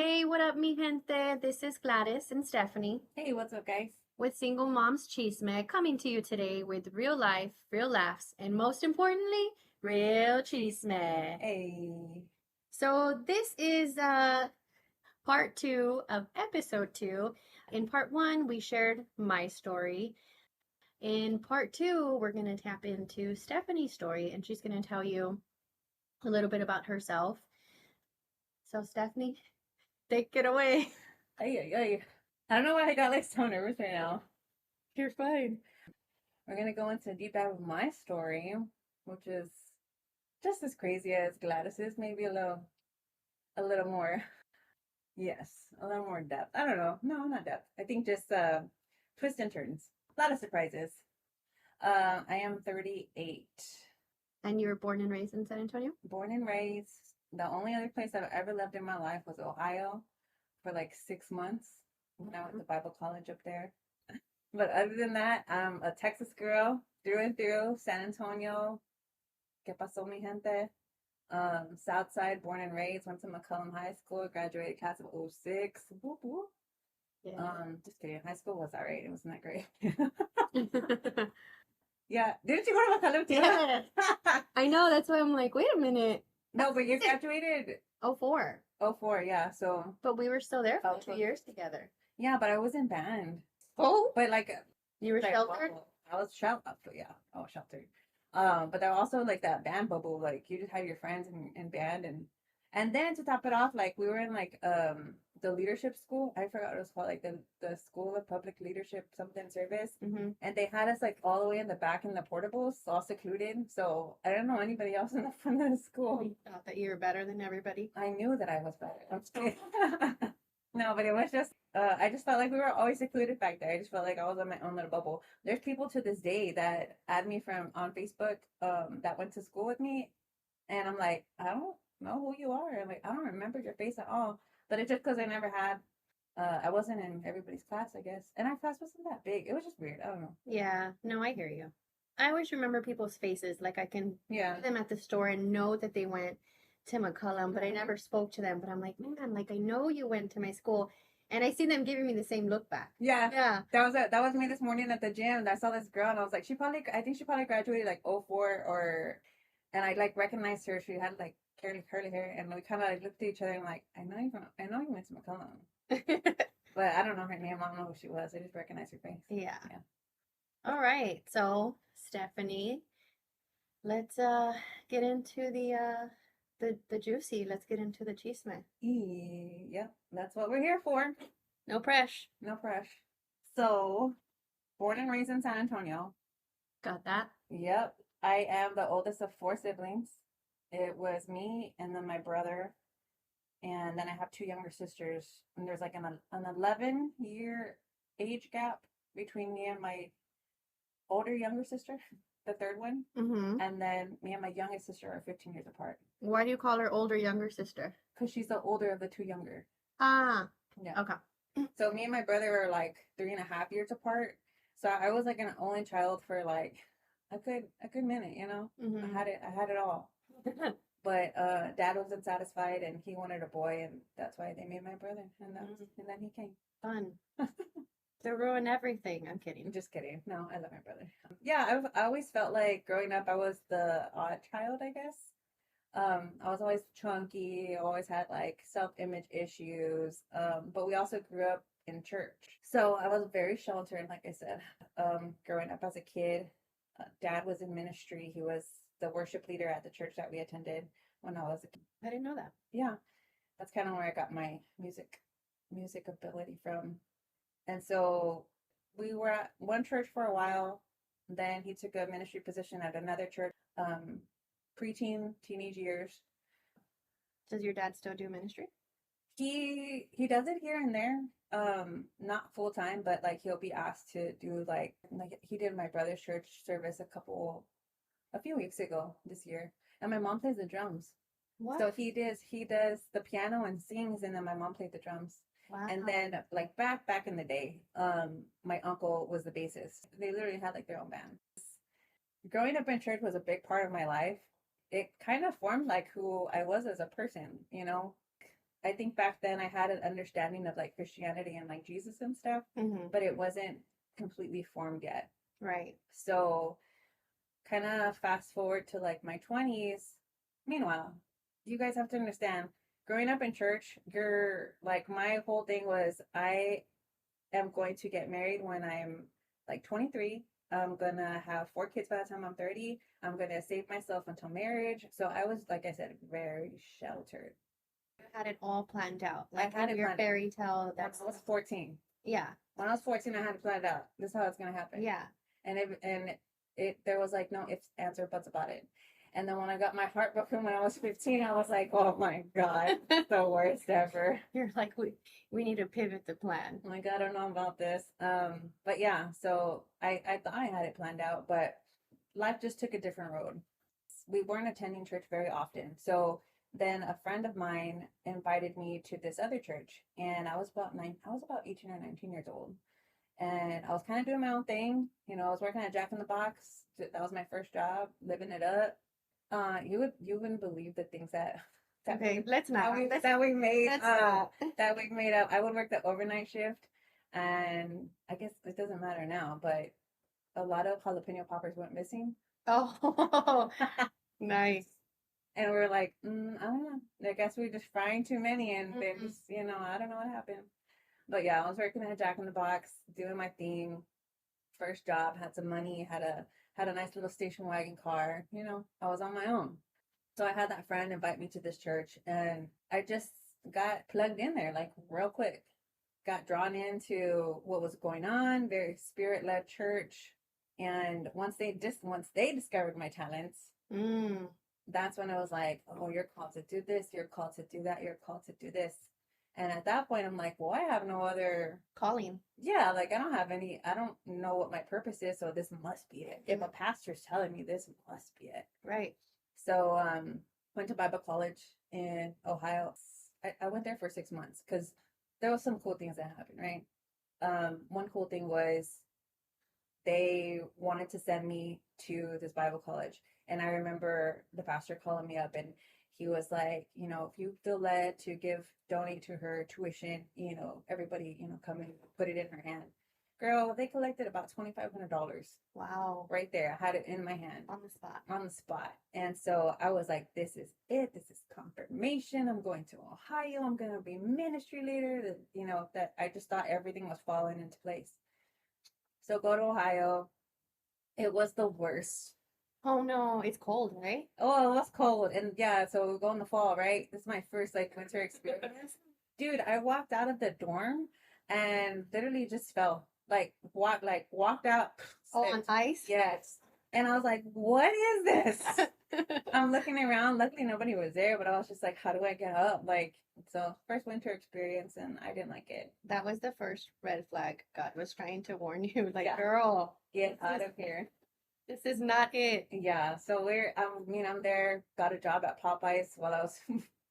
Hey, what up, mi gente? This is Gladys and Stephanie Hey, what's up, guys? with Single Moms Chisme coming to you today with real life, real laughs, and most importantly, real chisme. Hey. So this is part two of episode two. In part one, we shared my story. In part two, we're going to tap into Stephanie's story, and she's going to tell you a little bit about herself. So, Stephanie, take it away. Hey, hey. I don't know why I got like so nervous right now. You're fine. We're gonna go into a deep dive of my story, which is just as crazy as Gladys's, maybe a little more, yes, a little more depth. I don't know. No, not depth. I think just twists and turns. A lot of surprises. I am 38. And you were born and raised in San Antonio? Born and raised. The only other place I've ever lived in my life was Ohio for like 6 months when I went to Bible college up there. But other than that, I'm a Texas girl through and through. San Antonio, ¿Qué pasó, mi gente? South Side, born and raised. Went to McCullum High School. Graduated class of '06. Whoop, whoop. Yeah. Just kidding. High school was alright. It wasn't that great. Yeah. Didn't you go to McCullum too? Yeah. I know, that's why I'm like, wait a minute. No, but you graduated Oh, 04. '04. Yeah. So But we were still there for Oh, 2 years together. yeah, but I was in band. Oh, But like you were like sheltered? I was sheltered. Yeah, I was sheltered. But there also like that band bubble. Like you just have your friends in band, and then to top it off, like we were in like the leadership school. I forgot what it was called, like the School of Public Leadership something service. Mm-hmm. And they had us like all the way in the back in the portables, all secluded. So I didn't know anybody else in the front of the school. You thought that you were better than everybody? I knew that I was better. I'm just kidding. No, but it was just I just felt like we were always secluded back there. I just felt like I was in my own little bubble. There's people to this day that add me from on Facebook that went to school with me, and I'm like, I don't know who you are. I'm like, I don't remember your face at all. But it's just because I never had I wasn't in everybody's class, I guess. And our class wasn't that big. It was just weird. I don't know. Yeah, no, I hear you. I always remember people's faces. Like I can Yeah. see them at the store and know that they went to McCullum, but I never spoke to them. But I'm like, man, like I know you went to my school. And I see them giving me the same look back. Yeah. Yeah. That was me this morning at the gym. And I saw this girl and I was like, I think she probably graduated like '04 or and I like recognized her. She had like curly hair and we kinda like looked at each other and like, I know you went to McCollum. But I don't know her name. I don't know who she was. I just recognized her face. Yeah. Yeah. All right. So, Stephanie, let's get into the juicy. Let's get into the chisme. Yep. That's what we're here for. No pressure. No pressure. So, born and raised in San Antonio. Got that? Yep. I am the oldest of four siblings. It was me and then my brother. And then I have two younger sisters. And there's like an 11-year age gap between me and my older younger sister, the third one. Mm-hmm. And then me and my youngest sister are 15 years apart. Why do you call her older, younger sister? Because she's the older of the two younger. Ah. Yeah. Okay. So me and my brother are like 3.5 years apart. So I was like an only child for like a good minute, you know. Mm-hmm. I had it all. But dad wasn't satisfied and he wanted a boy and that's why they made my brother and and then he came. Fun. To ruin everything. I'm kidding. Just kidding. No, I love my brother. Yeah, I always felt like growing up I was the odd child, I guess. I was always chunky, always had like self-image issues. But we also grew up in church. So I was very sheltered, like I said. Growing up as a kid, dad was in ministry. He was the worship leader at the church that we attended when I was a kid. I didn't know that. Yeah. That's kind of where I got my music ability from. And so we were at one church for a while. Then he took a ministry position at another church. Preteen, teenage years. Does your dad still do ministry? He does it here and there. Not full time, but like he'll be asked to do like he did my brother's church service a few weeks ago this year. And my mom plays the drums. What? So he does the piano and sings and then my mom played the drums. Wow. And then like back in the day, my uncle was the bassist. They literally had like their own band. Growing up in church was a big part of my life. It kind of formed like who I was as a person, you know. I think back then I had an understanding of like Christianity and like Jesus and stuff, but it wasn't completely formed yet. Right. So kind of fast forward to like my 20s. Meanwhile, you guys have to understand, growing up in church, you're like, my whole thing was I am going to get married when I'm like 23. I'm gonna have 4 kids by the time I'm 30. I'm gonna save myself until marriage. So I was, like I said, very sheltered. You had it all planned out. I Like had in it your planned fairy tale, when that's I was 14. yeah. When I was 14, I had it planned out. This is how it's gonna happen. Yeah. And there was like no ifs, ands, or buts about it. And then when I got my heart broken when I was 15, I was like, oh my God, the worst ever. You're like, we need to pivot the plan. Like, I don't know about this. But yeah, so I thought I had it planned out, but life just took a different road. We weren't attending church very often. So then a friend of mine invited me to this other church, and I was about 18 or 19 years old. And I was kind of doing my own thing. You know, I was working at Jack in the Box. That was my first job, living it up. You wouldn't believe the things Okay, let's not. that we made Let's not. that we made up. I would work the overnight shift, and I guess it doesn't matter now, but a lot of jalapeno poppers went missing. Oh, nice. And we are like, I don't know. I guess we were just frying too many, and then Mm-mm. just, I don't know what happened. But yeah, I was working at Jack in the Box, doing my thing. First job, had some money, had a nice little station wagon car. I was on my own. So I had that friend invite me to this church, and I just got plugged in there like real quick. Got drawn into what was going on, very spirit-led church. And once they discovered my talents, Mm. that's when I was like, oh, you're called to do this, you're called to do that, you're called to do this. And at that point, I'm like, well, I have no other Calling. yeah, like I don't know what my purpose is, so this must be it. If a pastor's telling me this must be it. Right. So went to Bible college in Ohio. I went there for 6 months because there was some cool things that happened, right? One cool thing was they wanted to send me to this Bible college. And I remember the pastor calling me up, and he was like, if you feel led to donate to her tuition, everybody, come and put it in her hand. Girl, they collected about $2,500 Wow. right there. I had it in my hand. On the spot. On the spot. And so I was like, this is it. This is confirmation. I'm going to Ohio. I'm going to be ministry leader. That I just thought everything was falling into place. So go to Ohio. It was the worst. Oh no, it's cold, right? Oh, it was cold. And yeah, so we go in the fall, right? This is my first like winter experience. Dude, I walked out of the dorm and literally just fell. Walked out. Oh, on ice? Yes. And I was like, what is this? I'm looking around. Luckily nobody was there, but I was just like, how do I get up? So first winter experience, and I didn't like it. That was the first red flag God was trying to warn you. Like, Yeah. girl, Get out of here. this is not it. Yeah, so I'm there, got a job at Popeyes while I was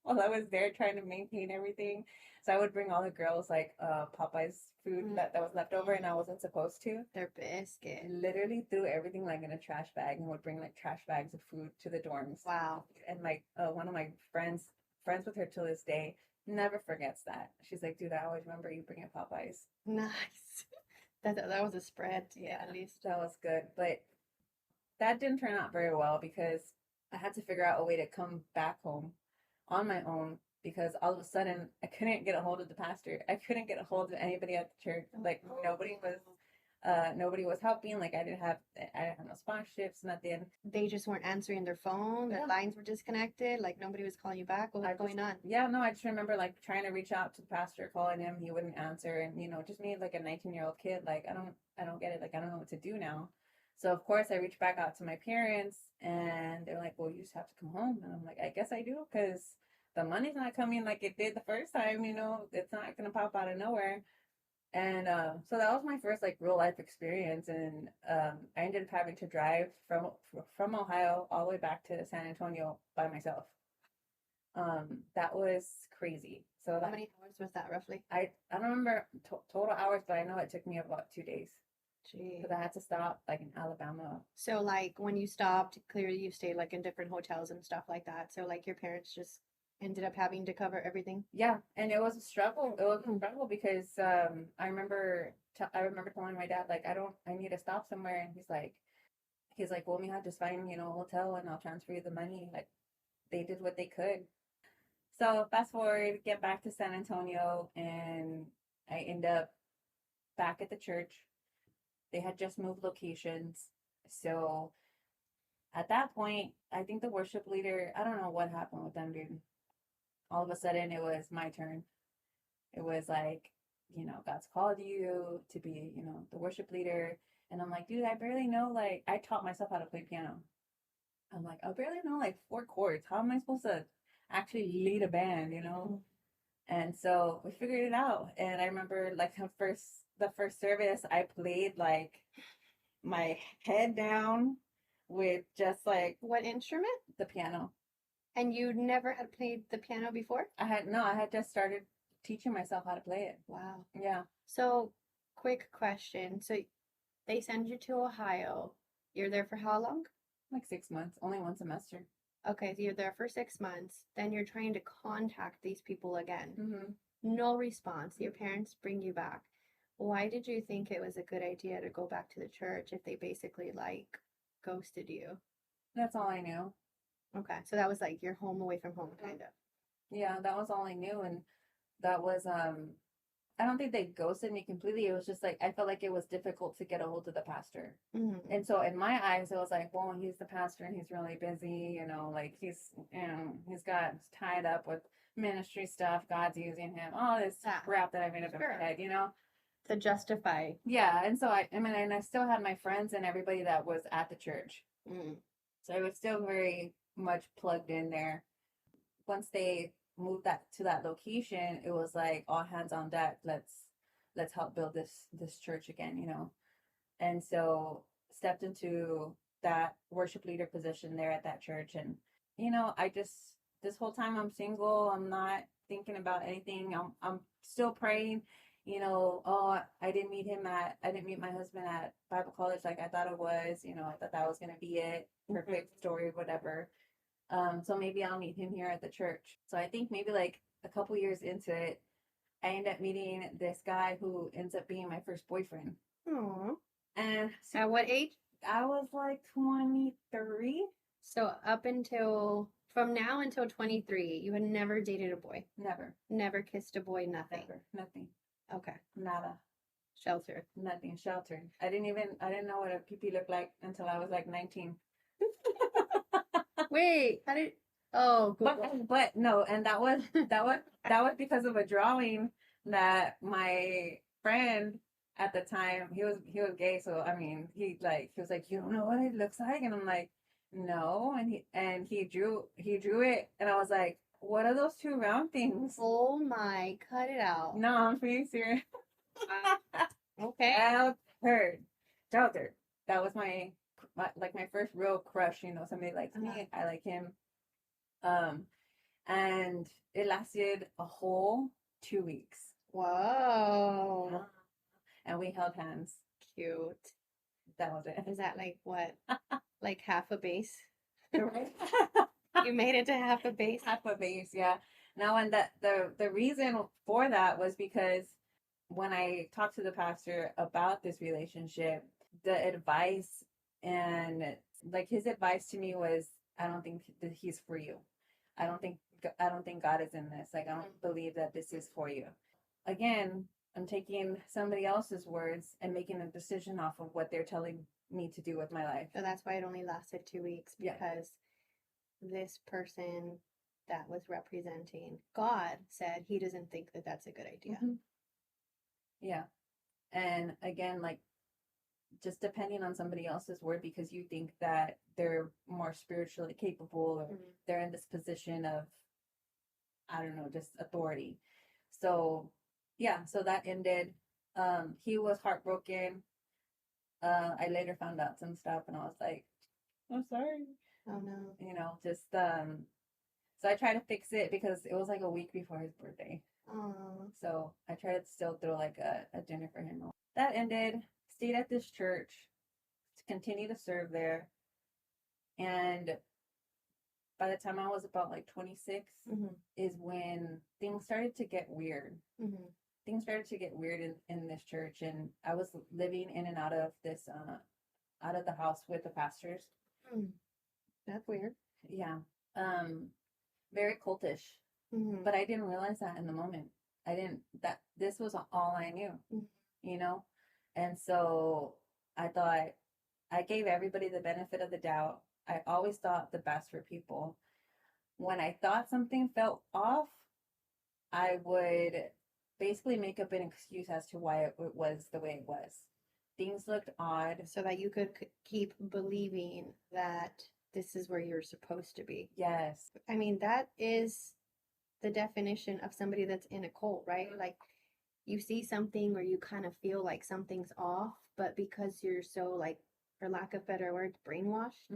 while I was there trying to maintain everything. So I would bring all the girls like Popeyes food that was left over, and I wasn't supposed to. Their biscuit. Literally threw everything like in a trash bag, and would bring like trash bags of food to the dorms. Wow. And like one of my friends with her till this day, never forgets that. She's like, dude, I always remember you bringing Popeyes. Nice. That was a spread, yeah, at least. That was good. But that didn't turn out very well because I had to figure out a way to come back home on my own, because all of a sudden I couldn't get a hold of the pastor. I couldn't get a hold of anybody at the church. Like nobody was helping. Like I didn't have no sponsorships, nothing. They just weren't answering their phone. Their lines were disconnected. Like nobody was calling you back. What was going on? Yeah, no, I just remember like trying to reach out to the pastor, calling him, he wouldn't answer, and just me like a 19-year-old kid. Like I don't get it. Like I don't know what to do now. So of course I reached back out to my parents, and they're like, well, you just have to come home. And I'm like, I guess I do, because the money's not coming like it did the first time. It's not gonna pop out of nowhere. And so that was my first like real life experience, and I ended up having to drive from Ohio all the way back to San Antonio by myself. That was crazy. So How many hours was that roughly? I don't remember total hours, but I know it took me about 2 days. Gee. Because I had to stop like in Alabama. So like when you stopped, clearly you stayed like in different hotels and stuff like that. So like your parents just ended up having to cover everything. Yeah, and it was a struggle. It was a struggle because I remember telling my dad like I need to stop somewhere, and he's like, well, we have to find a hotel, and I'll transfer you the money. Like they did what they could. So fast forward, get back to San Antonio, and I end up back at the church. They had just moved locations, so at that point, I think the worship leader, I don't know what happened with them, dude. All of a sudden, it was my turn. It was like, God's called you to be, the worship leader. And I'm like, dude, I barely know, like, I taught myself how to play piano. I'm like, I barely know, like, 4 chords. How am I supposed to actually lead a band? And so we figured it out. And I remember, like, the first service, I played, like, my head down with just, like, What instrument? the piano. And you never had played the piano before? I had just started teaching myself how to play it. Wow. Yeah. So, quick question. So, they send you to Ohio. You're there for how long? Like 6 months, only one semester. Okay, so you're there for 6 months. Then you're trying to contact these people again. Mm-hmm. No response. Your parents bring you back. Why did you think it was a good idea to go back to the church if they basically like ghosted you? That's all I knew. Okay, so that was like your home away from home, kind of. Yeah, that was all I knew, and that was I don't think they ghosted me completely. It was just like I felt like it was difficult to get a hold of the pastor. Mm-hmm. And so in my eyes, it was like, well, he's the pastor and he's really busy, like he's got tied up with ministry stuff. God's using him. All this crap that I made up in my head, To justify. Yeah, and so I mean, and I still had my friends and everybody that was at the church. So I was still very much plugged in there. Once they moved that to that location, it was like all hands on deck. Let's help build this church again. And so stepped into that worship leader position there at that church. And I just this whole time I'm single. I'm not thinking about anything. I'm still praying. Oh, I didn't meet my husband at Bible college like I thought it was. I thought that was gonna be it. Perfect story, whatever. So maybe I'll meet him here at the church. So I think maybe like a couple years into it, I end up meeting this guy who ends up being my first boyfriend. Aww. And so at what age? I was like 23. So from now until 23, you had never dated a boy? Never. Never kissed a boy, nothing? Never. Nothing. Okay. Nada. Sheltered. Nothing. Sheltered. I didn't know what a pee-pee looked like until I was like 19. Wait, But no, and that was because of a drawing that my friend at the time, he was gay, so I mean he was like, you don't know what it looks like, and I'm like, no, and he drew it, and I was like, what are those two round things? Oh my, cut it out. No, I'm being serious. Okay. Sheltered. That was my first real crush. Somebody likes me, I like him. And it lasted a whole 2 weeks. Whoa. And we held hands. Cute. That was it. Is that like what? Like half a base? Right? You made it to half a base? Half a base, yeah. Now, and the reason for that was because when I talked to the pastor about this relationship, the advice and like his advice to me was, I don't think that he's for you. I don't think God is in this. Like, I don't believe that this is for you. Again, I'm taking somebody else's words and making a decision off of what they're telling me to do with my life. So that's why it only lasted 2 weeks, because this person that was representing God said he doesn't think that that's a good idea. Mm-hmm. Yeah. And again, like, just depending on somebody else's word because you think that they're more spiritually capable or they're in this position of, I don't know, just authority. So yeah, so that ended. He was heartbroken. I later found out some stuff and I was like, I'm sorry. Oh no. Just so I tried to fix it because it was like a week before his birthday. Oh. So I tried to still throw like a dinner for him. That ended. Stayed at this church, to continue to serve there. And by the time I was about like 26 is when things started to get weird. Things started to get weird in this church, and I was living in and out of this out of the house with the pastors. That's weird. Yeah. Very cultish. But I didn't realize that in the moment. I didn't that this was all I knew, you know? And so I thought I gave everybody the benefit of the doubt. I always thought the best for people. When I thought something felt off, I would basically make up an excuse as to why it was the way it was. Things looked odd. So that you could keep believing that this is where you're supposed to be. Yes. I mean, that is the definition of somebody that's in a cult, right? Like, you see something or you kind of feel like something's off, but because you're so, like, for lack of better words, brainwashed,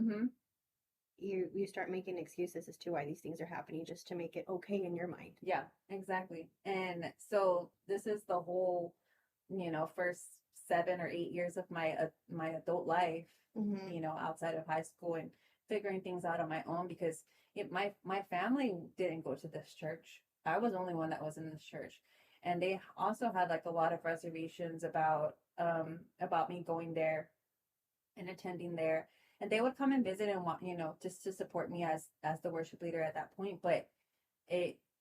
you start making excuses as to why these things are happening just to make it okay in your mind. Yeah, exactly. And so this is the whole, first 7 or 8 years of my adult life, outside of high school, and figuring things out on my own, because my family didn't go to this church. I was the only one that was in this church, and they also had like a lot of reservations about me going there and attending there. And they would come and visit and want, just to support me as the worship leader at that point. But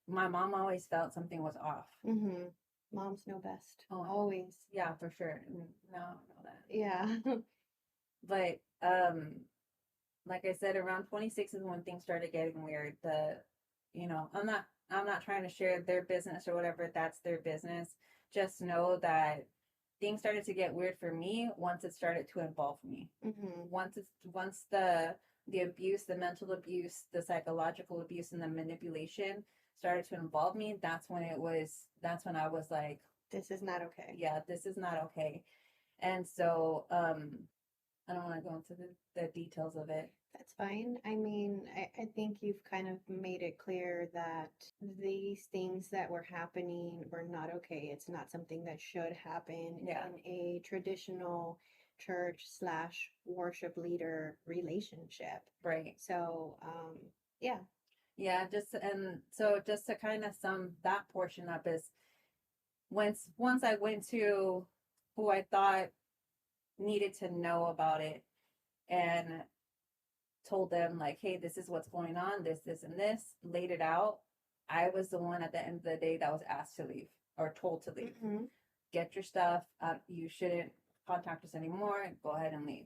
my mom always felt something was off. Moms know best. Oh, always. Yeah, for sure. No, I know that. Yeah. But like I said, around 26 is when things started getting weird. I'm not trying to share their business or whatever. That's their business. Just know that things started to get weird for me once it started to involve me. Once the abuse, the mental abuse, the psychological abuse, and the manipulation started to involve me, that's when I was like, this is not okay. Yeah, this is not okay. And so I don't want to go into the details of it. That's fine. I mean, I think you've kind of made it clear that these things that were happening were not okay. It's not something that should happen in a traditional church / worship leader relationship. Right. So, yeah. Yeah, just to kind of sum that portion up is once I went to who I thought needed to know about it and told them like, hey, this is what's going on, this, and this, laid it out, I was the one at the end of the day that was asked to leave or told to leave. Get your stuff. You shouldn't contact us anymore. Go ahead and leave.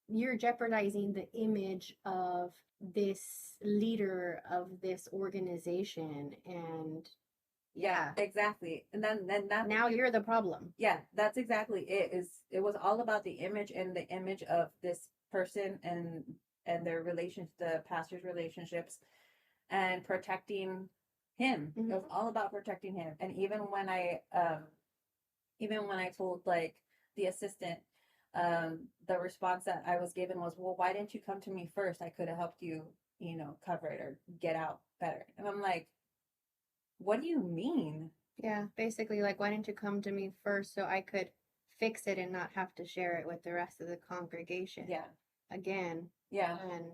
You're jeopardizing the image of this leader of this organization, and yeah, exactly. And then that now you're the problem. Yeah, that's exactly it. It was all about the image, and the image of this person and their relations, the pastor's relationships, and protecting him. It was all about protecting him. And even when I told like the assistant, the response that I was given was, well, why didn't you come to me first? I could have helped you, cover it or get out better. And I'm like, what do you mean? Yeah, basically, like, why didn't you come to me first so I could fix it and not have to share it with the rest of the congregation? Yeah. Again. Yeah. And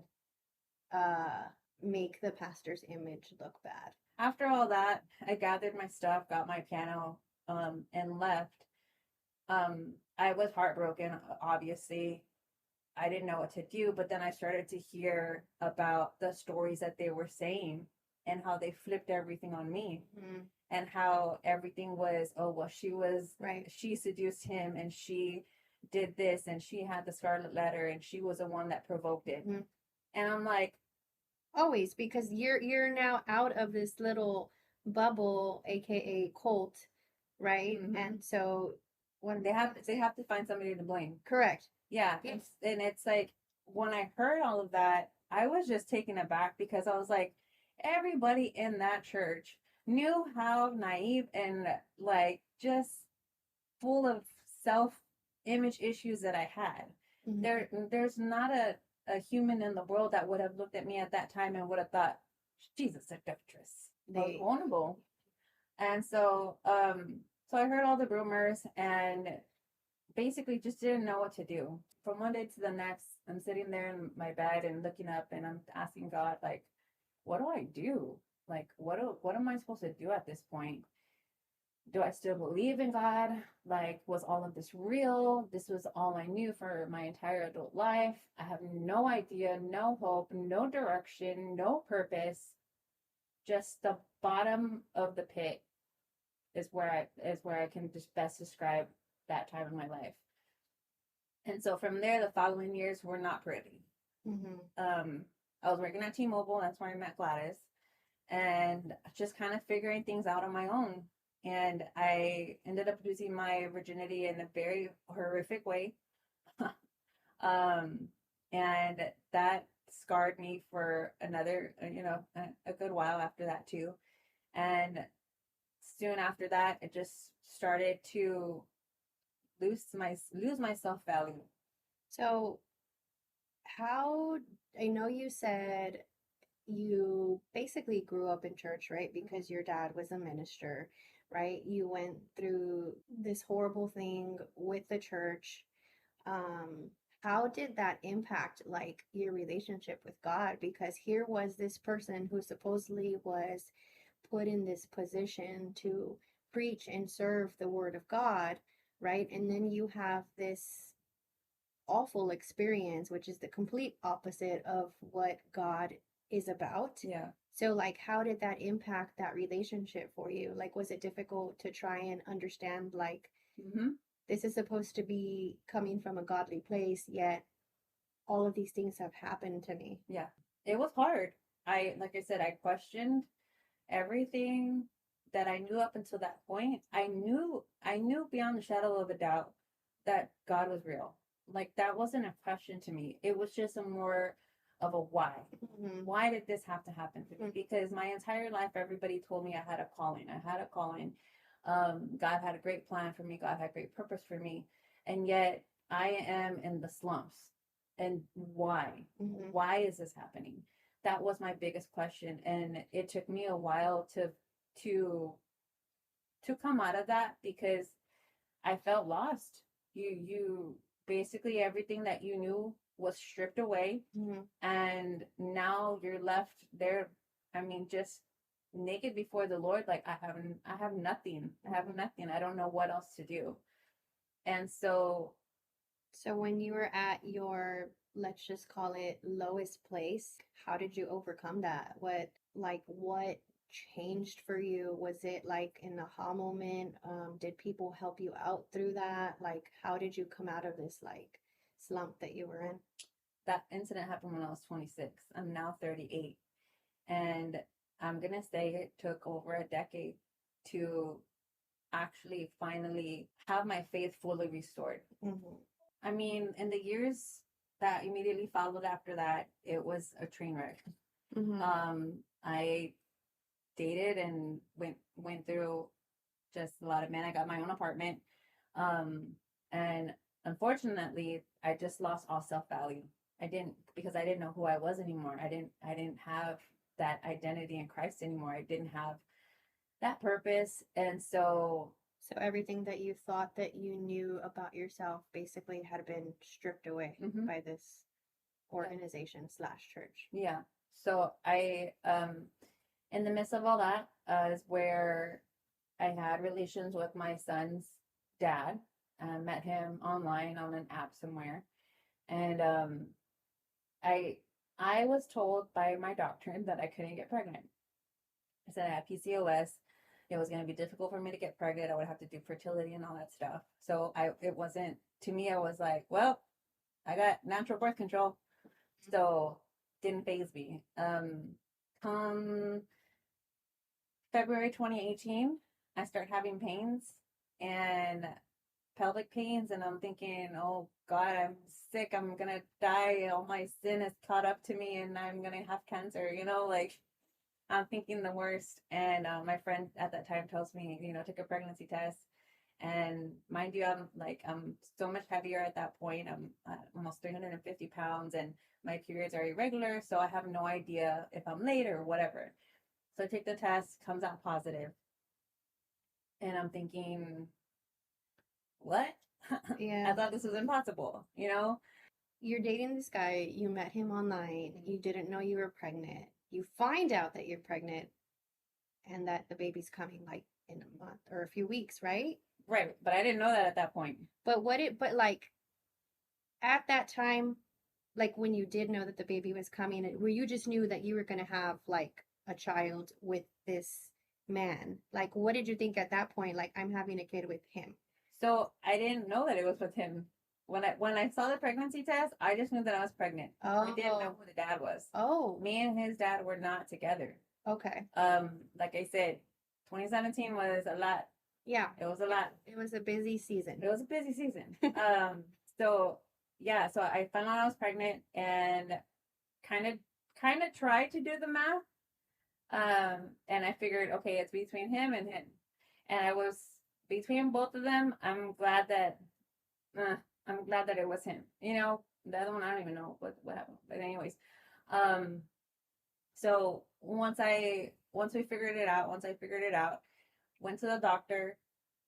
make the pastor's image look bad. After all that, I gathered my stuff, got my piano, and left. I was heartbroken, obviously. I didn't know what to do, but then I started to hear about the stories that they were saying and how they flipped everything on me. And how everything was, oh, well, she seduced him, and she did this, and she had the scarlet letter, and she was the one that provoked it. And I'm like, always, because you're now out of this little bubble, aka cult, right? And so when they have to find somebody to blame. Correct. Yeah. Yes. And it's like, when I heard all of that, I was just taken aback, because I was like, everybody in that church knew how naive and like just full of self-image issues that I had. There's not a human in the world that would have looked at me at that time and would have thought, she's a seductress. I was vulnerable. And so I heard all the rumors and basically just didn't know what to do. From one day to the next, I'm sitting there in my bed and looking up, and I'm asking God, like, what do I do? Like, what am I supposed to do at this point? Do I still believe in God? Like, was all of this real? This was all I knew for my entire adult life. I have no idea, no hope, no direction, no purpose. Just the bottom of the pit is where I can just best describe that time in my life. And so from there, the following years were not pretty. Mm-hmm. I was working at T-Mobile. That's where I met Gladys, and just kind of figuring things out on my own. And I ended up losing my virginity in a very horrific way. um, and that scarred me for another, a good while after that too. And soon after that, it just started to lose my self value. So, how, I know you said you basically grew up in church, right? Because your dad was a minister, right? You went through this horrible thing with the church. Um, how did that impact like your relationship with God? Because here was this person who supposedly was put in this position to preach and serve the word of God, right? And then you have this awful experience, which is the complete opposite of what God is about. Yeah. So, like, how did that impact that relationship for you? Like, was it difficult to try and understand, like, Mm-hmm. this is supposed to be coming from a godly place, yet all of these things have happened to me? Yeah. It was hard. Like I said, I questioned everything that I knew up until that point. I knew beyond the shadow of a doubt that God was real. Like that wasn't a question to me. It was just a more of a why. Mm-hmm. Why did this have to happen to me? Mm-hmm. Because my entire life, everybody told me I had a calling. I had a calling. God had a great plan for me. God had great purpose for me. And yet I am in the slumps. And why? Mm-hmm. Why is this happening? That was my biggest question. And it took me a while to to come out of that because I felt lost. You basically everything that you knew was stripped away, Mm-hmm. and now you're left there. I mean, just naked before the Lord. Like I have nothing. I have nothing. I don't know what else to do. And so, So when you were at your, let's just call it lowest place, how did you overcome that? What changed for you? Was it like an aha moment? Did people help you out through that? Like, how did you come out of this like slump that you were in? that incident happened when I was 26. I'm now 38, and I'm gonna say it took over a decade to actually finally have my faith fully restored. Mm-hmm. I mean, in the years that immediately followed after that, it was a train wreck. Mm-hmm. I dated and went through just a lot of men. I got my own apartment, um, and unfortunately, I just lost all self value. I didn't because I didn't know who I was anymore. I didn't have that identity in Christ anymore. I didn't have that purpose, and so So everything that you thought that you knew about yourself basically had been stripped away mhm, by this organization slash church. yeah. So I in the midst of all that is where I had relations with my son's dad. I met him online on an app somewhere, and I I was told by my doctor that I couldn't get pregnant. I said I had PCOS. It was going to be difficult for me to get pregnant. I would have to do fertility and all that stuff. So it wasn't to me. I was like, well, I got natural birth control, so didn't phase me. Come February 2018, I start having pains and pelvic pains, and I'm thinking, oh God, I'm sick. I'm gonna die. All my sin is caught up to me, and I'm gonna have cancer. Like I'm thinking the worst. And my friend at that time tells me, take a pregnancy test. And mind you, I'm so much heavier at that point. I'm almost 350 pounds, and my periods are irregular, so I have no idea if I'm late or whatever. So I take the test, comes out positive, and I'm thinking, what? I Yeah. thought this was impossible. You're dating this guy, you met him online, you didn't know you were pregnant. you find out that you're pregnant and that the baby's coming like in a month or a few weeks, right? Right, but I didn't know that at that point. But like at that time, like when you did know that the baby was coming, where you just knew that you were going to have like a child with this man, like what did you think at that point? Like, I'm having a kid with him. So I didn't know that it was with him. When I saw the pregnancy test, I just knew that I was pregnant. I didn't know Oh, who the dad was. oh, Me and his dad were not together. okay. Like I said, 2017 was a lot. Yeah, It was a lot. it was a busy season. It was a busy season. So yeah, so I found out I was pregnant and kind of kind of tried to do the math. And I figured, okay, it's between him and him. And I was between both of them. Uh, I'm glad that it was him. You know, the other one I don't even know what happened. But anyways, um, so once we figured it out, once I figured it out, went to the doctor.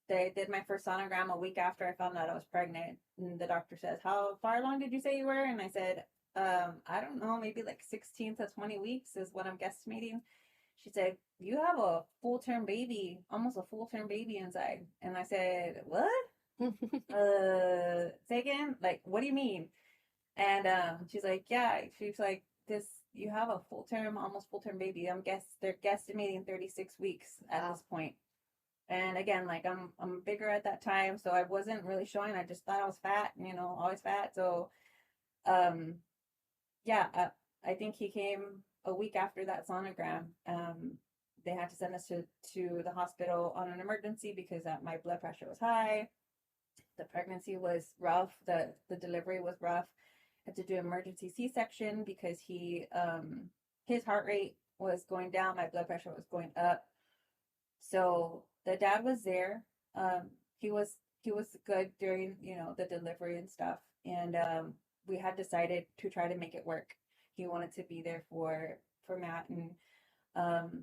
They did my first sonogram a week after I found out I was pregnant. And the doctor says, "How far along did you say you were?" And I said, I don't know, maybe like 16 to 20 weeks is what I'm guesstimating. She said, "You have a full term baby, almost a full term baby inside." And I said, "What? Say again? Like, what do you mean?" And she's like, "Yeah." She's like, "This, you have a full term, almost full term baby. They're guesstimating 36 weeks at Wow. this point." And again, like I'm bigger at that time, so I wasn't really showing. I just thought I was fat, you know, always fat. So um yeah, I think he came a week after that sonogram. They had to send us to the hospital on an emergency because my blood pressure was high. The pregnancy was rough. The delivery was rough. Had to do emergency C-section because his heart rate was going down, my blood pressure was going up. So the dad was there. Um, he was good during, you know, the delivery and stuff. And we had decided to try to make it work. He wanted to be there for Matt, and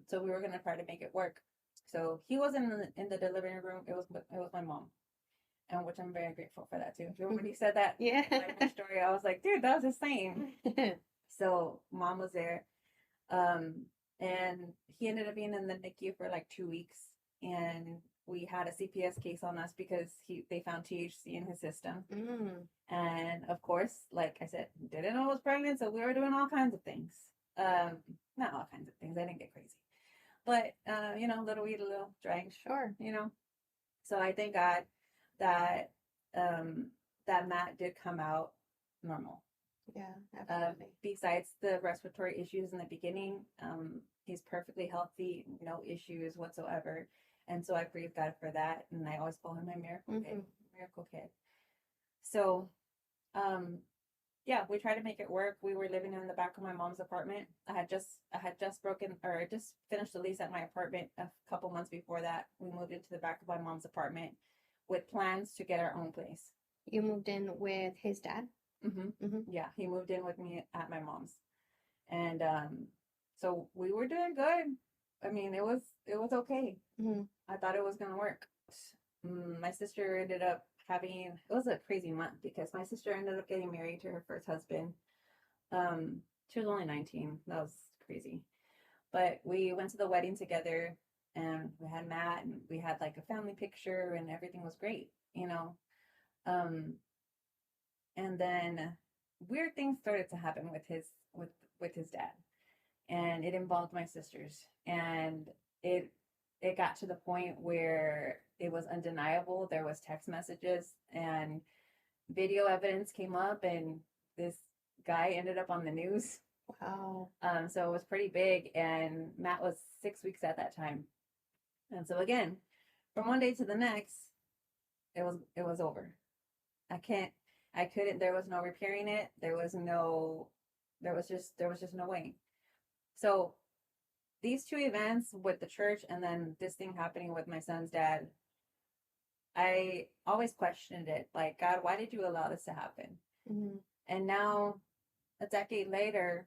so we were gonna try to make it work. So he was in the delivery room. It was my mom, and which I'm very grateful for that too. When he said that, Yeah. my story, I was like, dude, that was the same. So mom was there. Um, and he ended up being in the NICU for like 2 weeks, and we had a CPS case on us because they found THC in his system. And of course, like I said, didn't know I was pregnant, so we were doing all kinds of things. Not all kinds of things. I didn't get crazy, but you know, little weed, a little drink, Sure. you know. So I thank God that that Matt did come out normal. Yeah, absolutely. Besides the respiratory issues in the beginning, he's perfectly healthy, no issues whatsoever. And so I praise God for that. And I always call him my miracle kid. So, yeah, we tried to make it work. We were living in the back of my mom's apartment. I just finished the lease at my apartment a couple months before that. We moved into the back of my mom's apartment with plans to get our own place. You moved in with his dad? Yeah, he moved in with me at my mom's, and so we were doing good. I mean, it was okay. I thought it was gonna work. My sister ended up having, it was a crazy month because my sister ended up getting married to her first husband. She was only 19. That was crazy. But we went to the wedding together, and we had Matt, and we had like a family picture, and everything was great, you know. Um, and then weird things started to happen with his dad, and it involved my sisters, and it got to the point where it was undeniable. There was text messages and video evidence came up, and this guy ended up on the news. Wow. So it was pretty big, and Matt was 6 weeks at that time. And so again, from one day to the next, it was over. I couldn't, there was no repairing it. There was just no way. So these two events with the church and then this thing happening with my son's dad, I always questioned it. Like, God, why did you allow this to happen? And now, a decade later,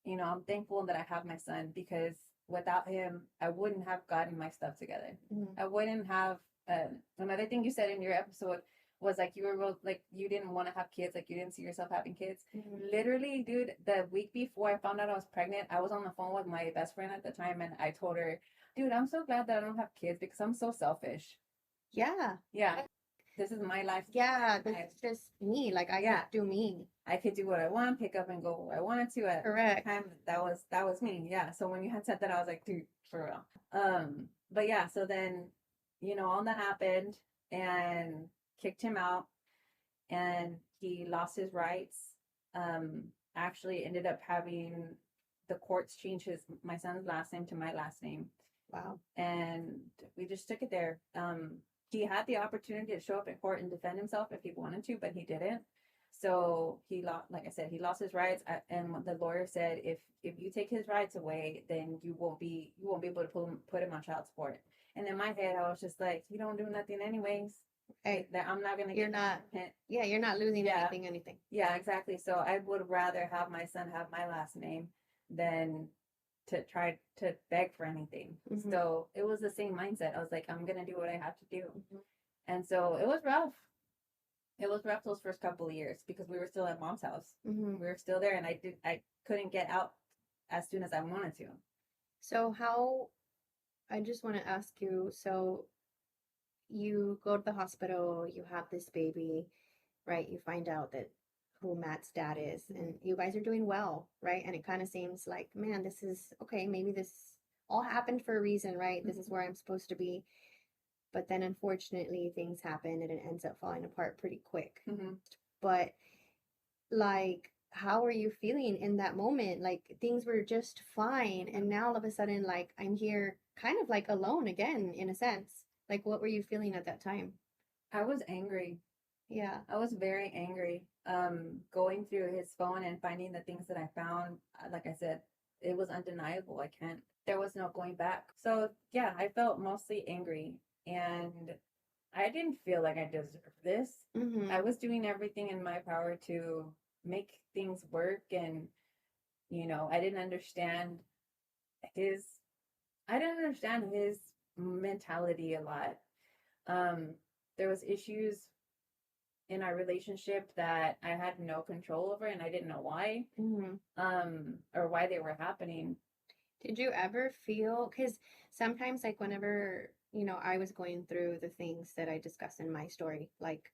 you know, I'm thankful that I have my son, because without him, I wouldn't have gotten my stuff together. I wouldn't have, another thing you said in your episode was like you were like you didn't want to have kids, like you didn't see yourself having kids. Mhm. Literally, dude, the week before I found out I was pregnant, I was on the phone with my best friend at the time, and I told her, dude, I'm so glad that I don't have kids because I'm so selfish. Yeah. Yeah, this is my life. Yeah, this is just me. Like I Yeah. could do me. I could do what I want, pick up and go where I wanted to at Correct. the time. That was me. Yeah. So when you had said that, I was like, dude, for real. But yeah, so then, all that happened and kicked him out, and he lost his rights. Actually ended up having the courts change my son's last name to my last name. Wow. And we just took it there. He had the opportunity to show up in court and defend himself if he wanted to, but he didn't. So he lost, like I said, he lost his rights. And what the lawyer said, if you take his rights away, then you won't be able to put him on child support. And in my head, I was just like, you don't do nothing anyways. Hey, That I'm not gonna you're get not. hit. Yeah, you're not losing Yeah. anything. Yeah, exactly. So I would rather have my son have my last name than to try to beg for anything. Mhm. So it was the same mindset. I was like, I'm gonna do what I have to do. Mhm. And so it was rough. It was rough those first couple of years because we were still at mom's house. Mhm. We were still there, and I couldn't get out as soon as I wanted to. So how, I just want to ask you, so you go to the hospital, you have this baby, right? You find out that who Matt's dad is, and you guys are doing well, right? And it kind of seems like, man, this is okay, maybe this all happened for a reason, right? This is where I'm supposed to be. But then unfortunately things happen and it ends up falling apart pretty quick. Mm-hmm. But like, how are you feeling in that moment? Like things were just fine, and now all of a sudden, like I'm here kind of like alone again in a sense. Like what were you feeling at that time? I was angry. Yeah. I was very angry. Going through his phone and finding the things that I found, like I said, it was undeniable. I can't, there was no going back. So yeah, I felt mostly angry, and I didn't feel like I deserved this. Mm-hmm. I was doing everything in my power to make things work, and I didn't understand his I didn't understand his mentality a lot. Um, there was issues in our relationship that I had no control over, and I didn't know why, Mm-hmm. or why they were happening. Did you ever feel, because sometimes like whenever, I was going through the things that I discussed in my story, like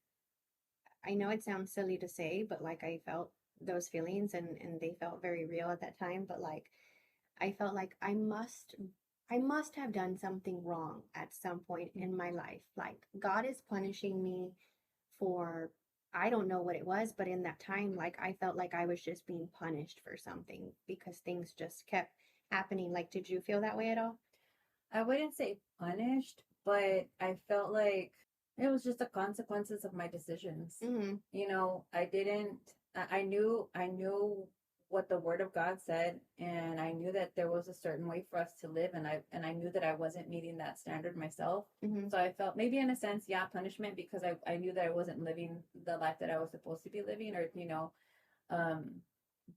I know it sounds silly to say, but like I felt those feelings and they felt very real at that time, but like I felt like I must have done something wrong at some point in my life. Like God is punishing me for, I don't know what it was, but in that time, like I felt like I was just being punished for something because things just kept happening. Like, did you feel that way at all? I wouldn't say punished, but I felt like it was just the consequences of my decisions. Mm-hmm. I didn't, I knew what the word of God said, and I knew that there was a certain way for us to live, and I knew that I wasn't meeting that standard myself. Mm-hmm. So I felt maybe in a sense, yeah, punishment, because I knew that I wasn't living the life that I was supposed to be living, or,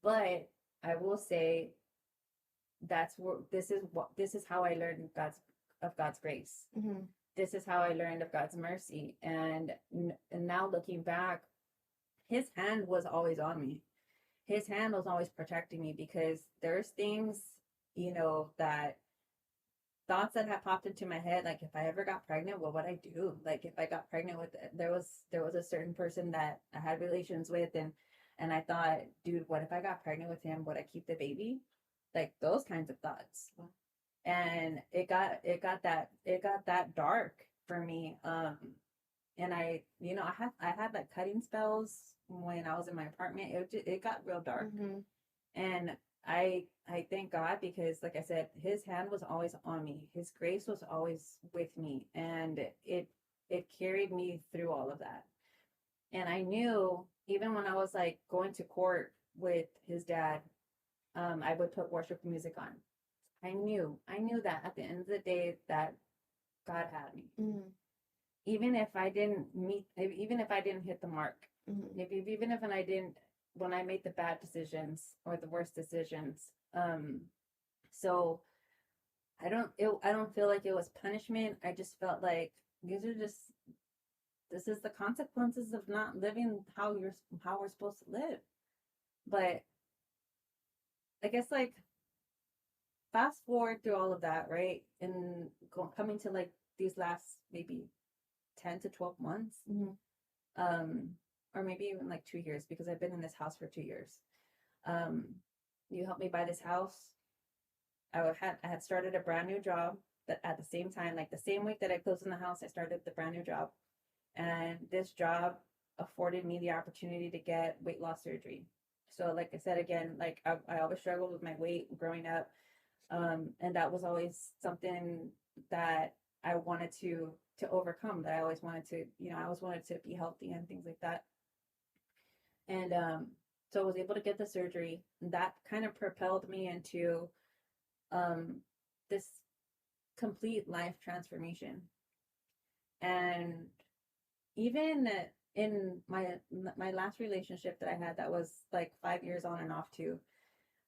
but I will say this is how I learned of God's grace. Mm-hmm. This is how I learned of God's mercy. And now looking back, his hand was always on me. His hand was always protecting me, because there's things, that thoughts that have popped into my head, like if I ever got pregnant, what would I do? Like if I got pregnant with, there was a certain person that I had relations with, and I thought, dude, what if I got pregnant with him? Would I keep the baby? Like those kinds of thoughts. And it got that dark for me. And I had like cutting spells when I was in my apartment. It got real dark. Mm-hmm. And I thank God, because like I said, his hand was always on me. His grace was always with me, and it carried me through all of that. And I knew, even when I was like going to court with his dad, I would put worship music on. I knew that at the end of the day that God had me. Mm-hmm. Even if I didn't even if I didn't hit the mark, Mm-hmm. even if I didn't, when I made the bad decisions or the worst decisions. So I don't feel like it was punishment. I just felt like these are just this is the consequences of not living how we're supposed to live. But I guess like fast forward through all of that, right? And coming to like these last maybe 10 to 12 months, um, or maybe even like 2 years, because I've been in this house for 2 years. Um, you helped me buy this house. I had started a brand new job that at the same time, like the same week that I closed in the house, I started the brand new job. And this job afforded me the opportunity to get weight loss surgery. So like I said, again, like I always struggled with my weight growing up. And that was always something that I wanted to overcome, that I always wanted to, I always wanted to be healthy and things like that. And so I was able to get the surgery. That kind of propelled me into this complete life transformation. And even in my last relationship that I had, that was like 5 years on and off too.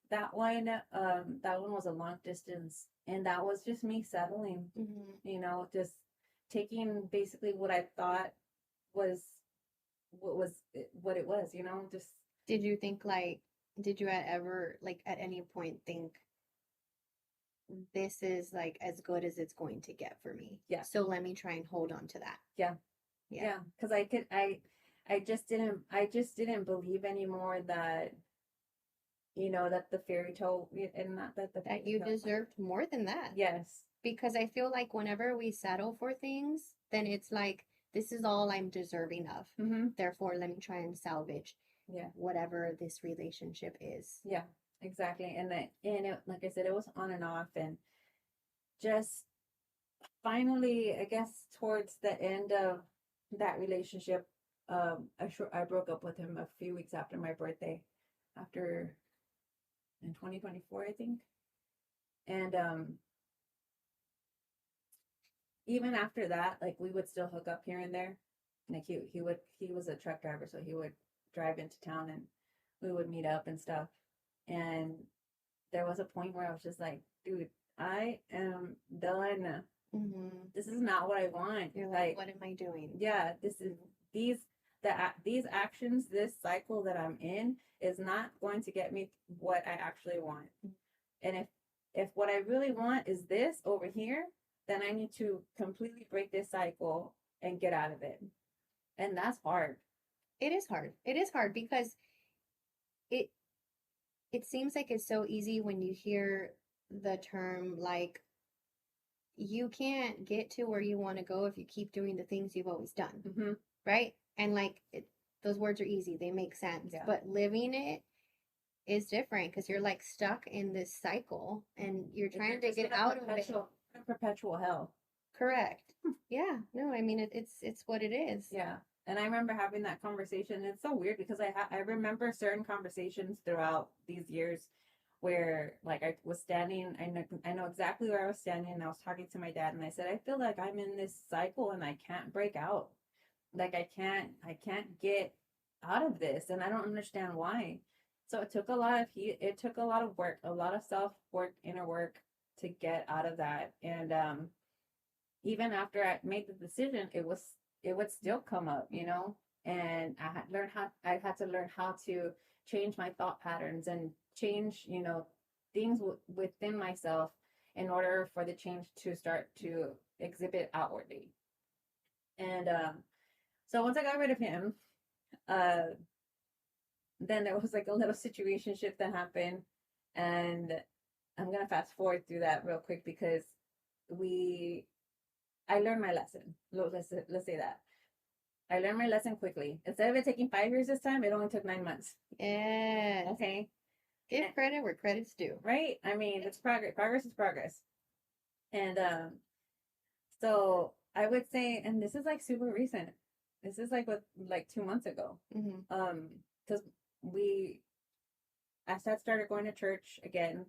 That one was a long distance, and that was just me settling. Just taking basically what I thought was what it was. Just Did you think like, did you ever like at any point think this is like as good as it's going to get for me? Yeah. So let me try and hold on to that. Yeah. Because I just didn't believe anymore that that the fairy tale, and not that the That you deserved more than that. Yes. Because I feel like whenever we settle for things, then it's like, this is all I'm deserving of. Therefore, let me try and salvage whatever this relationship is. Yeah, exactly. And like I said, it was on and off, and just finally, I guess towards the end of that relationship, I broke up with him a few weeks after my birthday, in 2024, I think. And even after that, like we would still hook up here and there. Like he was a truck driver, so he would drive into town and we would meet up and stuff. And there was a point where I was just like, dude, I am done. This is not what I want. You're like, what am I doing? Yeah, these actions, this cycle that I'm in is not going to get me what I actually want. And if what I really want is this over here, then I need to completely break this cycle and get out of it. And that's hard. It is hard. It is hard because it seems like it's so easy when you hear the term like, you can't get to where you want to go if you keep doing the things you've always done. Right? And like those words are easy, they make sense. Yeah. But living it is different because you're like stuck in this cycle and you're trying to get out of it. Perpetual hell. Correct. Yeah. No, I mean it's what it is. Yeah. And I remember having that conversation. It's so weird because I remember certain conversations throughout these years where like I was standing, I know exactly where I was standing, and I was talking to my dad, and I said, I feel like I'm in this cycle and I can't break out. Like I can't get out of this, and I don't understand why. So it took a lot of it took a lot of work, a lot of self work, inner work to get out of that. And even after I made the decision, it would still come up, and I had to learn how to change my thought patterns and change, things within myself in order for the change to start to exhibit outwardly. And so once I got rid of him, then there was like a little situationship that happened, and I'm gonna fast forward through that real quick because I learned my lesson. Let's say that. I learned my lesson quickly. Instead of it taking 5 years this time, it only took 9 months. Yeah. Okay. Give credit where credit's due. Right? I mean, it's progress. Progress is progress. And so I would say, and this is like super recent. This is like 2 months ago. Because I started going to church again,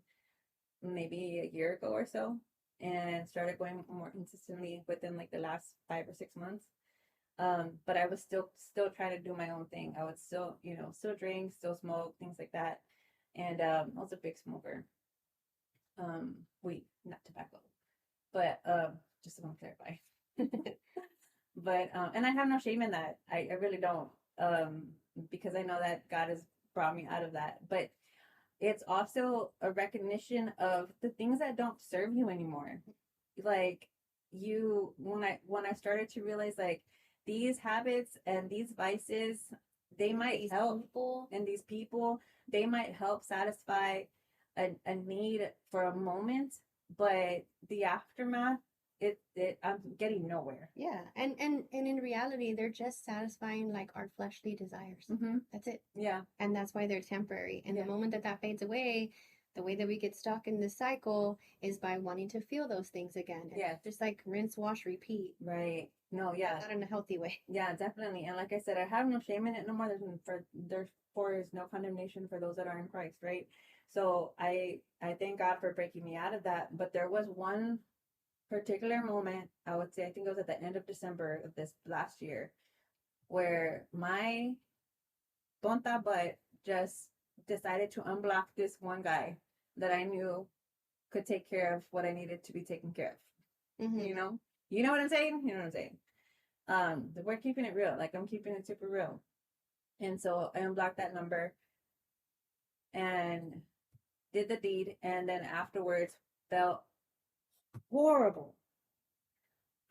maybe a year ago or so, and started going more consistently within like the last 5 or 6 months. But I was still trying to do my own thing. I would still, still drink, still smoke, things like that. And I was a big smoker. Weed, not tobacco. But just to clarify. But and I have no shame in that. I really don't. Because I know that God has brought me out of that. But it's also a recognition of the things that don't serve you anymore. Like you when I started to realize like these habits and these vices, they might These help, people. and these people, they might help satisfy a need for a moment, but the aftermath, it I'm getting nowhere. Yeah, and in reality, they're just satisfying like our fleshly desires. Mm-hmm. That's it. Yeah. And that's why they're temporary. And Yeah. the moment that that fades away, the way that we get stuck in this cycle is by wanting to feel those things again. And Yeah. just like rinse, wash, repeat. Right. No, yeah. Not in a healthy way. Yeah, definitely. And like I said, I have no shame in it no more. Therefore is no condemnation for those that are in Christ, right? So I thank God for breaking me out of that. But there was one particular moment, I would say, I think it was at the end of December of this last year, where my tonta butt just decided to unblock this one guy that I knew could take care of what I needed to be taken care of. Mm-hmm. You know what I'm saying? You know what I'm saying? We're keeping it real. Like I'm keeping it super real. And so I unblocked that number and did the deed, and then afterwards felt horrible.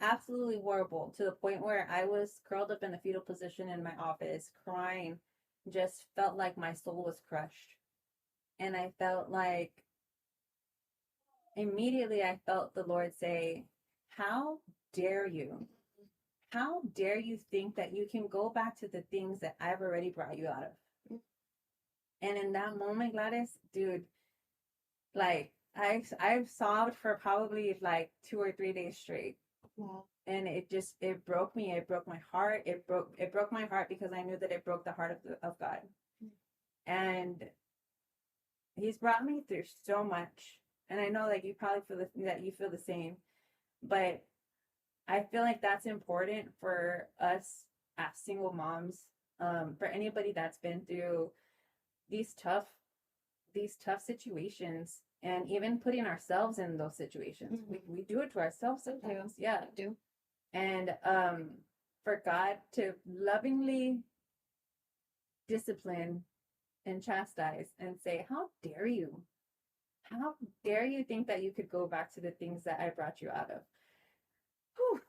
Absolutely horrible, to the point where I was curled up in a fetal position in my office crying. Just felt like my soul was crushed. And I felt like immediately I felt the Lord say, "How dare you? How dare you think that you can go back to the things that I've already brought you out of?" And in that moment, Gladys, dude, like I've sobbed for probably like 2 or 3 days straight. Wow. And it broke me. It broke my heart. It broke my heart because I knew that it broke the heart of God. And He's brought me through so much. And I know that you probably feel the same. But I feel like that's important for us as single moms, for anybody that's been through these tough situations, and even putting ourselves in those situations. We do it to ourselves sometimes. Yeah. We do. And for God to lovingly discipline and chastise and say, "How dare you? How dare you think that you could go back to the things that I brought you out of?" Whew.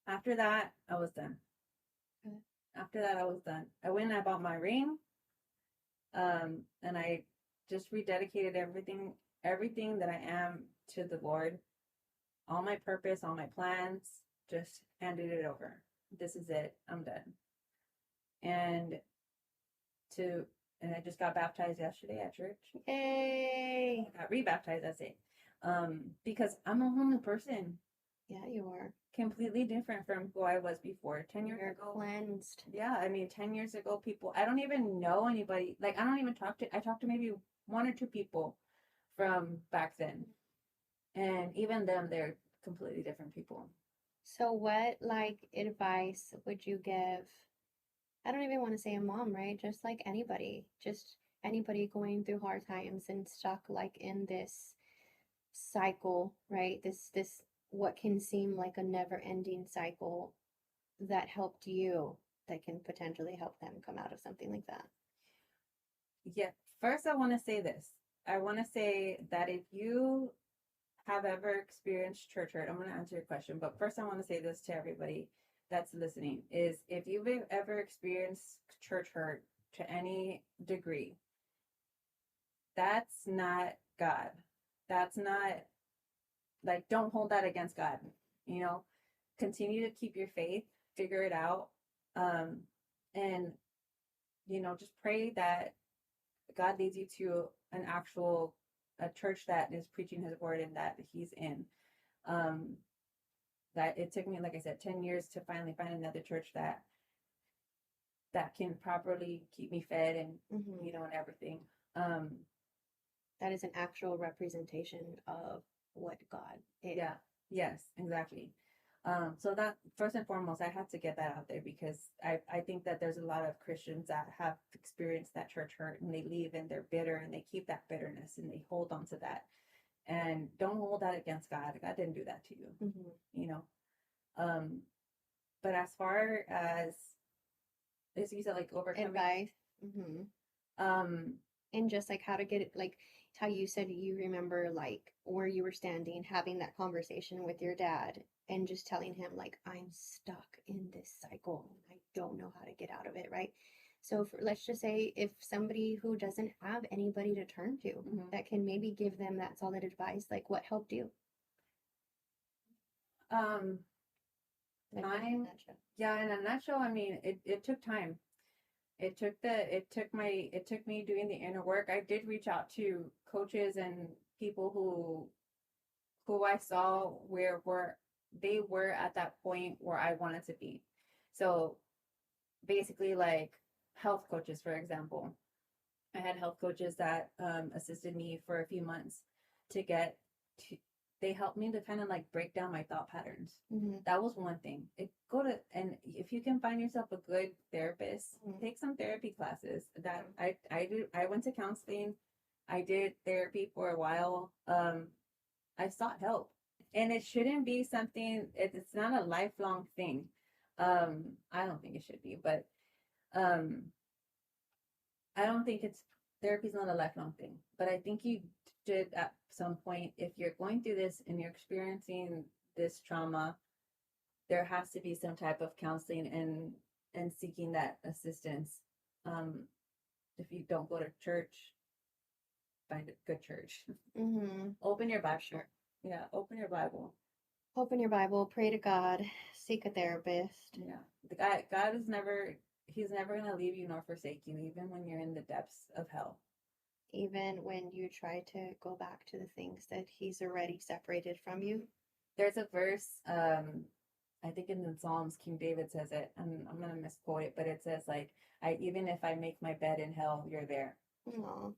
After that, I was done. Okay. After that, I was done. I went and I bought my ring. And I just rededicated everything that I am to the Lord. All my purpose, all my plans, just handed it over. This is it. I'm done. And I just got baptized yesterday at church. Yay! I got rebaptized, I say. Because I'm a whole new person. Yeah, you are. Completely different from who I was before. 10 years ago. Cleansed. Yeah, I mean, 10 years ago, I don't even know anybody. Like, I talked to maybe one or two people from back then. And even them, they're completely different people. So what like advice would you give? I don't even want to say a mom, right? Just like anybody, just anybody going through hard times and stuck like in this cycle, right? This what can seem like a never-ending cycle that helped you that can potentially help them come out of something like that. Yeah. First, I want to say this. I want to say that if you have ever experienced church hurt, I'm going to answer your question. But first, I want to say this to everybody that's listening is if you've ever experienced church hurt to any degree, that's not God. That's not like, don't hold that against God. Continue to keep your faith, figure it out. And, just pray that God leads you to a church that is preaching his word and that he's in. That it took me, like I said, 10 years to finally find another church that can properly keep me fed and, and everything. That is an actual representation of what God is. Yeah. Yes, exactly. So that first and foremost, I had to get that out there because I think that there's a lot of Christians that have experienced that church hurt and they leave and they're bitter and they keep that bitterness and they hold on to that. And don't hold that against God. God didn't do that to you. Um, But as far as you said, like overcoming, advice. Mm-hmm. um, And just like how to get it, like how you said you remember like where you were standing, having that conversation with your dad, and just telling him like I'm stuck in this cycle and I don't know how to get out of it, right? So for, let's just say if somebody who doesn't have anybody to turn to mhm. that can maybe give them that solid advice, like what helped you? um, Like in a time, nutshell. yeah, in a nutshell, I mean, it took time. It took me doing the inner work. I did reach out to coaches and people who I saw where they were at that point where I wanted to be. So basically, like health coaches, for example. I had health coaches that assisted me for a few months to get to, they helped me to kind of like break down my thought patterns. Mm-hmm. That was one thing. And if you can find yourself a good therapist, Mm-hmm. take some therapy classes. That I went to counseling. I did therapy for a while. I sought help. And it shouldn't be something, it's not a lifelong thing. I don't think it should be, but um I don't think it's therapy's not a lifelong thing, but I think you should at some point, if you're going through this and you're experiencing this trauma, there has to be some type of counseling and seeking that assistance. Um, if you don't go to church, find a good church. Mm-hmm. Open your Bible. Sure. Yeah, open your Bible. Open your Bible, pray to God, seek a therapist. Yeah, God is never. He's never gonna leave you nor forsake you, even when you're in the depths of hell. Even when you try to go back to the things that He's already separated from you. There's a verse, I think in the Psalms, King David says it, and I'm gonna misquote it, but it says like, "I even if I make my bed in hell, you're there." Oh,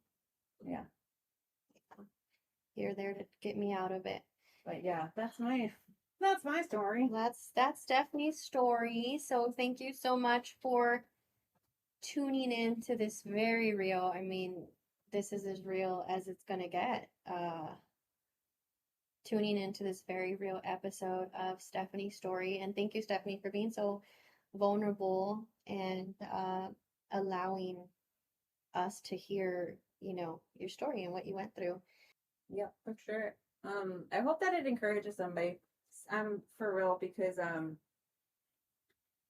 Yeah, you're there to get me out of it. but yeah, that's my story. That's Stephanie's story. So thank you so much for tuning in to this very real. I mean, this is as real as it's gonna get. Tuning into this very real episode of Stephanie's story. And thank you, Stephanie, for being so vulnerable and allowing us to hear, your story and what you went through. Yeah, for sure. I hope that it encourages somebody. I'm for real because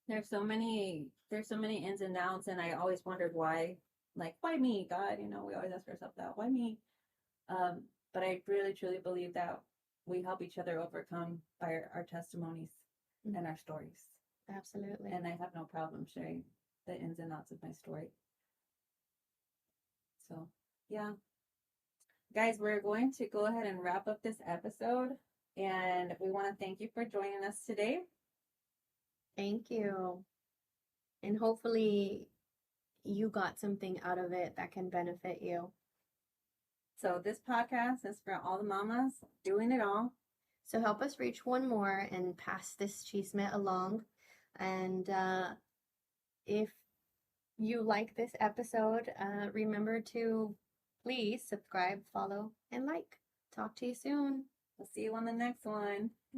there's so many ins and outs, and I always wondered why, like, why me, God? We always ask ourselves that, why me? Um, but I really truly believe that we help each other overcome by our testimonies Mm. and our stories. Absolutely. And I have no problem sharing the ins and outs of my story. So, yeah. Guys, we're going to go ahead and wrap up this episode. And we want to thank you for joining us today. Thank you. And hopefully you got something out of it that can benefit you. So, this podcast is for all the mamas doing it all. So, help us reach one more and pass this chisme along. And if you like this episode, remember to please subscribe, follow, and like. Talk to you soon. We'll see you on the next one.